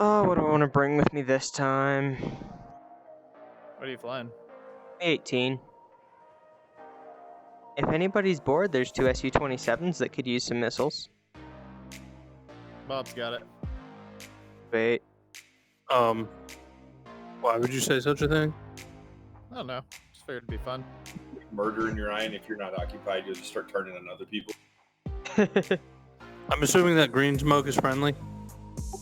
Oh, what do I want to bring with me this time? What are you flying? A-18. If anybody's bored, there's two Su-27s that could use some missiles. Bob's got it. Wait. Why would you say such a thing? I don't know. Just figured it'd be fun. Murder in your eye, and if you're not occupied, you'll just start turning on other people. I'm assuming that green smoke is friendly.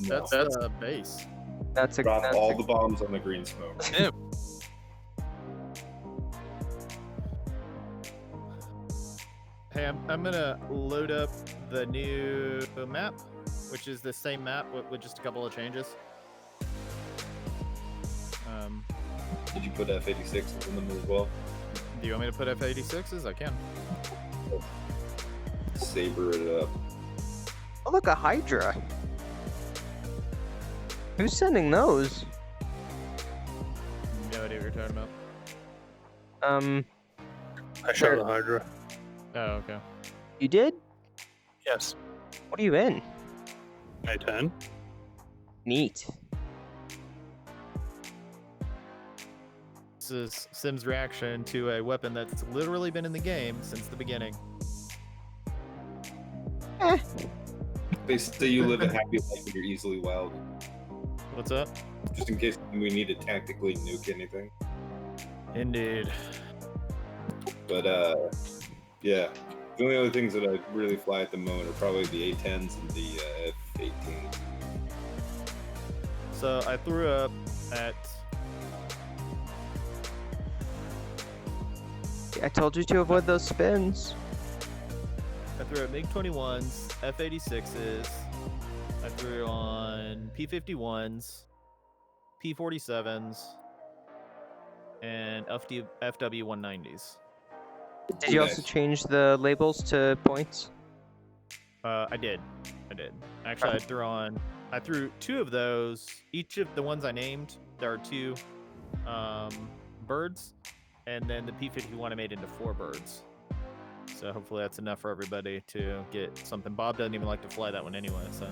That's the base. That's a Drop that's all a- the bombs on the green smoke. Yeah. Hey, I'm gonna load up the new map, which is the same map with just a couple of changes. Did you put F-86s in them as well? Do you want me to put F-86s? I can. Saber it up. Oh, look, a Hydra. Who's sending those? No idea what you're talking about. I shot the Hydra. Oh, okay. You did? Yes. What are you in? A-10. Neat. This is Sim's reaction to a weapon that's literally been in the game since the beginning. They say you live a happy life and you're easily wild. What's up? Just in case we need to tactically nuke anything. Indeed. But, yeah. The only other things that I really fly at the moment are probably the A-10s and the F-18. So I threw up at I told you to avoid those spins. MiG-21s, F-86s. I threw on P-51s, P-47s, and FW-190s. Did you also Nice. change the labels to points? I did. Actually, I threw two of those. Each of the ones I named, there are two birds, and then the P-51 I made into 4 birds. So hopefully that's enough for everybody to get something. Bob doesn't even like to fly that one anyway, so.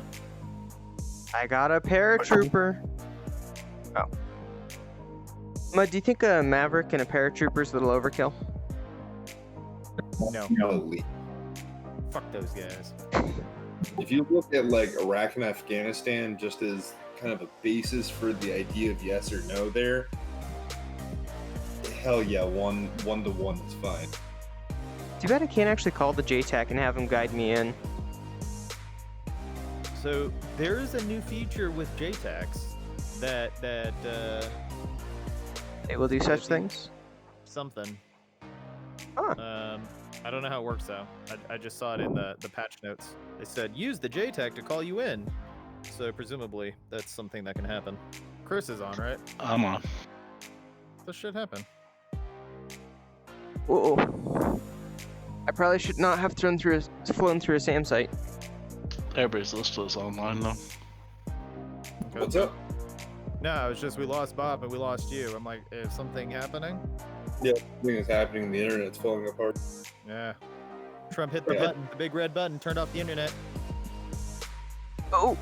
I got a paratrooper. Oh. Mud, do you think a Maverick and a paratrooper is a little overkill? No, Holy. fuck those guys. If you look at like Iraq and Afghanistan just as kind of a basis for the idea of yes or no there, hell yeah, one to one is fine. Too bad I can't actually call the JTAC and have him guide me in. So there's a new feature with JTACs that They will do such things? something. Huh. I don't know how it works though. I just saw it in the patch notes. They said use the JTAC to call you in. So presumably that's something that can happen. Chris is on, right? I'm on. This should happen. Uh-oh. I probably should not have flown through a SAM site. Everybody's listed as online though. Okay. What's up? No, it's just we lost Bob and we lost you. I'm like, is something happening? Yeah, something is happening. The internet's falling apart. Yeah. Trump hit the Yeah. button, the big red button, turned off the internet. Oh!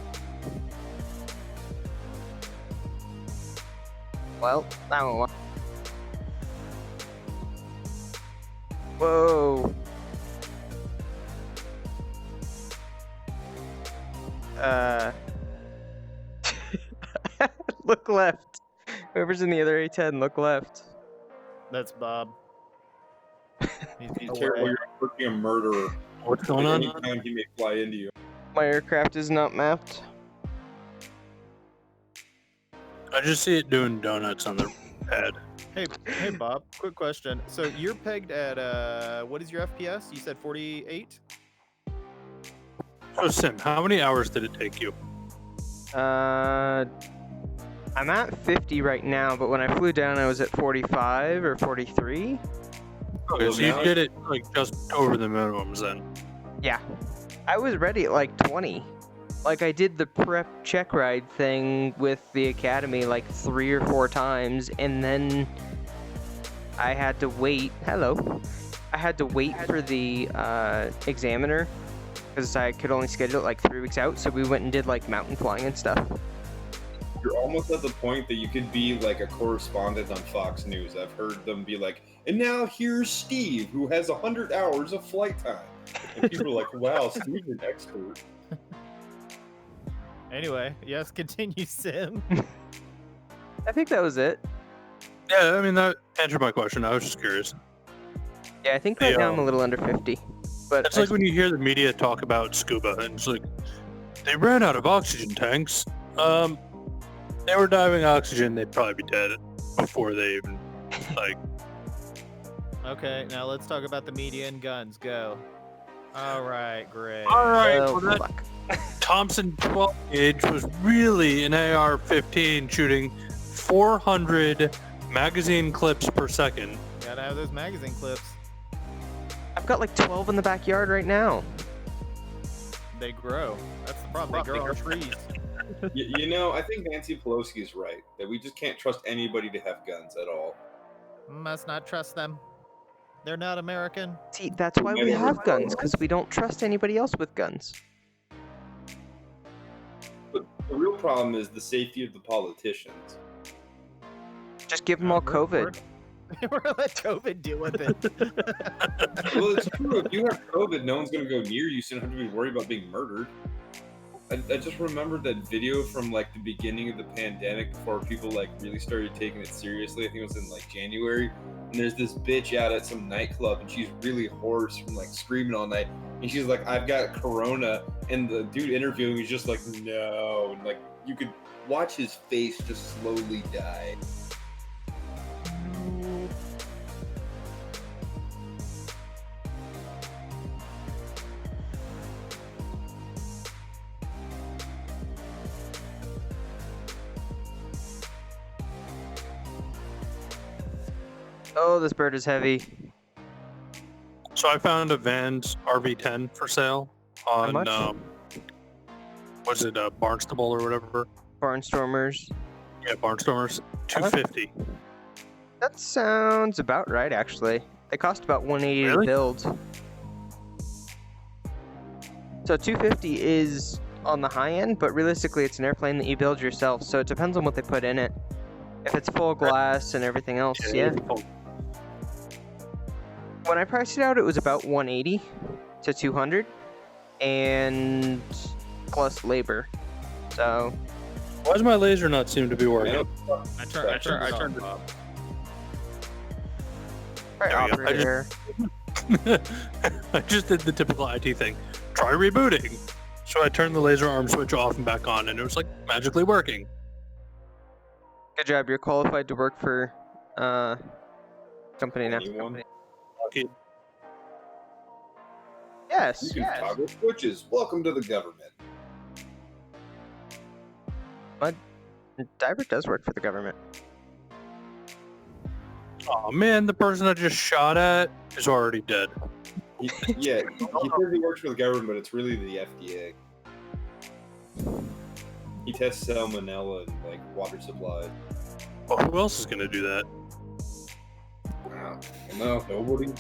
Well, that went well. Whoa! Look left. Whoever's in the other A-10, look left. That's Bob. He's Be away. careful, you're working a murderer. What's going on? Anytime he may fly into you. My aircraft is not mapped. I just see it doing donuts on the pad. Hey Bob, quick question. So you're pegged at what is your FPS? You said 48? So Sim, how many hours did it take you? I'm at 50 right now, but when I flew down, I was at 45 or 43. Okay, so you did it like just over the minimums then. Yeah. I was ready at like 20. Like, I did the prep check ride thing with the academy like 3 or 4 times, and then I had to wait. Hello. I had to wait for the examiner because I could only schedule it like 3 weeks out, so we went and did like mountain flying and stuff. you're almost at the point that you could be like a correspondent on Fox News. I've heard them be like, and now here's Steve, who has 100 hours of flight time. And people are like, wow, Steve's an expert. Anyway, yes, continue, Sim. I think that was it. Yeah, I mean, that answered my question. I was just curious. Yeah, I think right now I'm a little under 50. But It's like when you hear the media talk about scuba, and it's like, they ran out of oxygen tanks. They were diving oxygen, they'd probably be dead before they even, like... Okay, now let's talk about the media and guns. Go. All right, great. Alright, Oh, well, that fuck. Thompson 12 gauge was really an AR-15 shooting 400 magazine clips per second. Gotta have those magazine clips. I've got like 12 in the backyard right now. They grow. That's the problem. They grow on trees. You know, I think Nancy Pelosi is right, that we just can't trust anybody to have guns at all. Must not trust them. They're not American. See, that's why we have guns, because we don't trust anybody else with guns. But the real problem is the safety of the politicians. Just give them all COVID. We're gonna let COVID deal with it. Well, it's true. If you have COVID, no one's going to go near you, so you don't have to be worried about being murdered. I just remembered that video from like the beginning of the pandemic before people like really started taking it seriously. I think it was in like January. And there's this bitch out at some nightclub and she's really hoarse from like screaming all night. And she's like, I've got corona. And the dude interviewing is just like, no. And like you could watch his face just slowly die. Oh, this bird is heavy. So I found a Vans RV10 for sale on, much? was it Barnstable or whatever? Barnstormers. Yeah, Barnstormers. $250. That sounds about right, actually. They cost about $180 Really? to build. So $250 is on the high end, but realistically, it's an airplane that you build yourself. So it depends on what they put in it. If it's full glass and everything else, yeah. When I priced it out, it was about 180 to 200, and plus labor. So Why does my laser not seem to be working? I turned it on. right, There we go. operator. I just did the typical IT thing. Try rebooting. So I turned the laser arm switch off and back on, and it was like magically working. Good job. You're qualified to work for company now. Anyone? Okay. Yes. You can toggle switches. Welcome to the government. Diver does work for the government. Oh man, the person I just shot at is already dead. He says he works for the government, but it's really the FDA. He tests salmonella and like water supply. Well, who else is gonna do that? No, nobody.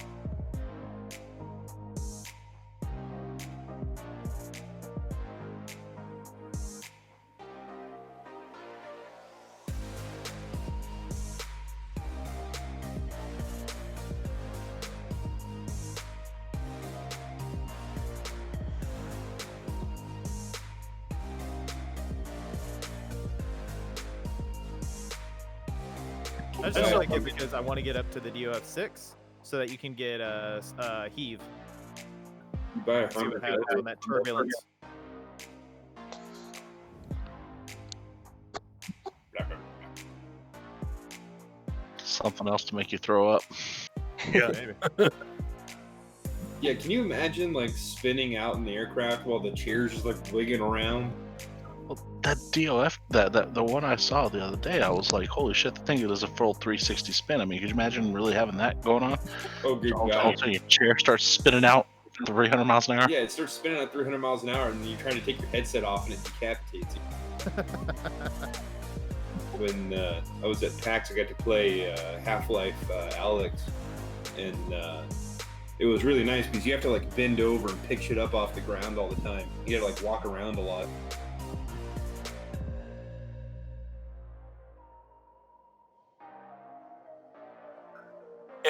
I just like it because I want to get up to the DOF6 so that you can get heave. You buy a See what Hermit happens on that turbulence. Something else to make you throw up. Yeah. Maybe. Yeah, can you imagine like spinning out in the aircraft while the chair's just like wigging around? Well, that DOF, the one I saw the other day, I was like, holy shit, the thing does a full 360 spin. I mean, could you imagine really having that going on? Oh, good All God. of a sudden your chair starts spinning out 300 miles an hour. Yeah, it starts spinning at 300 miles an hour, and then you're trying to take your headset off, and it decapitates you. When I was at PAX, I got to play Half-Life Alyx, and it was really nice because you have to like bend over and pick shit up off the ground all the time. You got to like walk around a lot.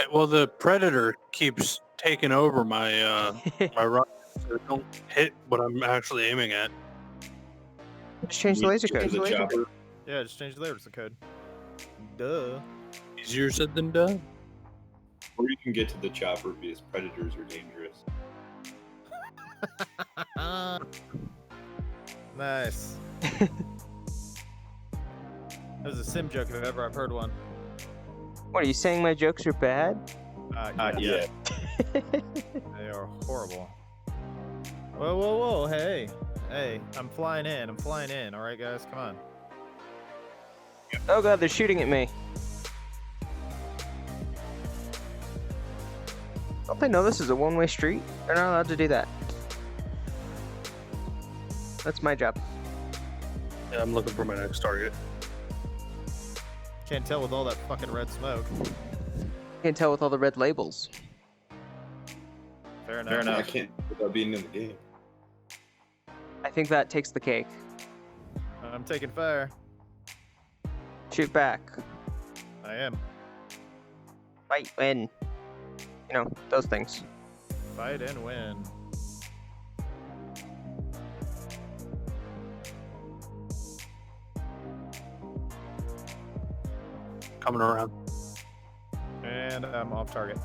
Okay, well the predator keeps taking over my my rocket, so it don't hit what I'm actually aiming at. Just change the laser code. The chopper. Yeah, just change the laser code. Duh. Easier said than done. Or you can get to the chopper because predators are dangerous. Nice. That was a sim joke if ever I've heard one. What, are you saying my jokes are bad? Yeah. They are horrible. Whoa, whoa, whoa! Hey, hey! I'm flying in. I'm flying in. All right, guys, come on. Oh god, they're shooting at me. Don't they know this is a one-way street? They're not allowed to do that. That's my job. Yeah, I'm looking for my next target. Can't tell with all that fucking red smoke. Can't tell with all the red labels. Fair enough. Fair enough. I can't without being in the game. I think that takes the cake. I'm taking fire. Shoot back. I am. Fight, win. You know, those things. Fight and win. Coming around. And I'm off target.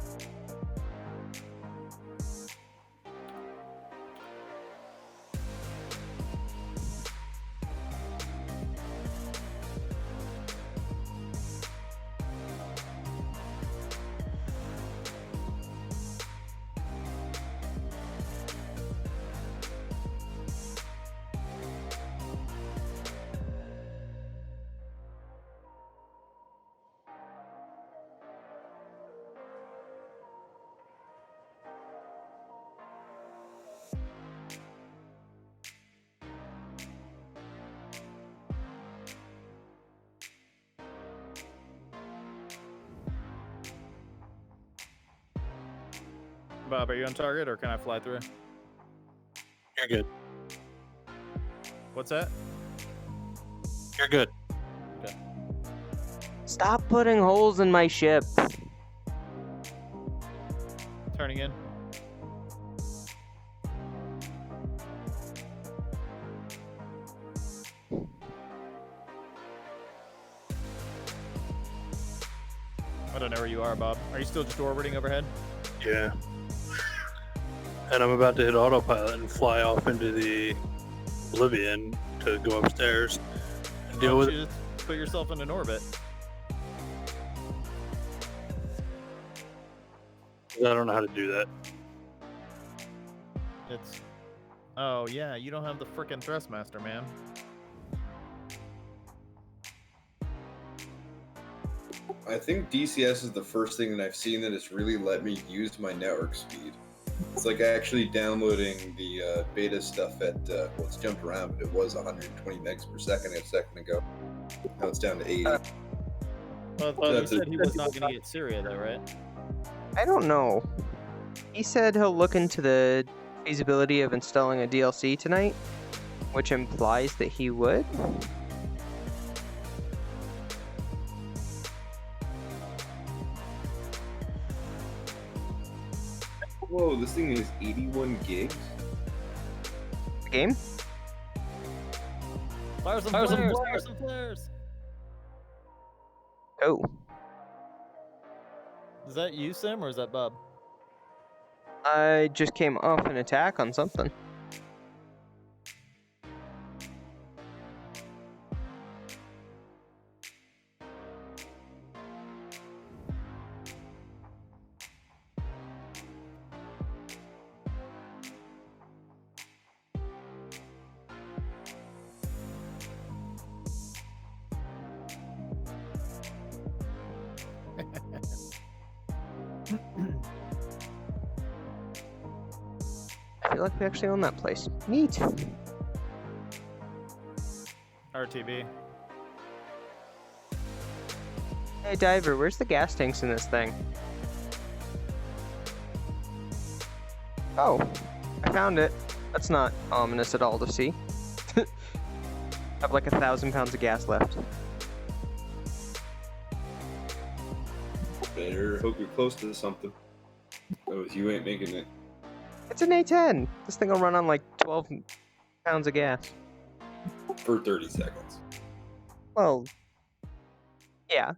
Bob, are you on target or can I fly through? You're good. What's that? You're good. Stop putting holes in my ship. Turning in. I don't know where you are, Bob. Are you still just orbiting overhead? Yeah. And I'm about to hit autopilot and fly off into the oblivion to go upstairs and deal Why with don't you just put yourself in an orbit? it. I don't know how to do that. It's... Oh, yeah, you don't have the frickin' Thrustmaster, man. I think DCS is the first thing that I've seen that has really let me use my network speed. It's like actually downloading the beta stuff at, well, it's jumped around, but it was 120 megs per second a second ago. Now it's down to 80. Well, you That's said it. he was not going to get Syria, though, right? I don't know. He said he'll look into the feasibility of installing a DLC tonight, which implies that he would. Whoa, this thing is 81 gigs? The game? Fire some flares! Fire some flares! Oh. Is that you, Sim, or is that Bob? I just came off an attack on something. I feel like we actually own that place. Neat. RTB. Hey, Diver, where's the gas tanks in this thing? Oh, I found it. That's not ominous at all to see. I have like 1,000 pounds of gas left. Better hope you're close to something. Oh, you ain't making it. It's an A-10. This thing will run on like 12 pounds of gas. For 30 seconds. Well, yeah.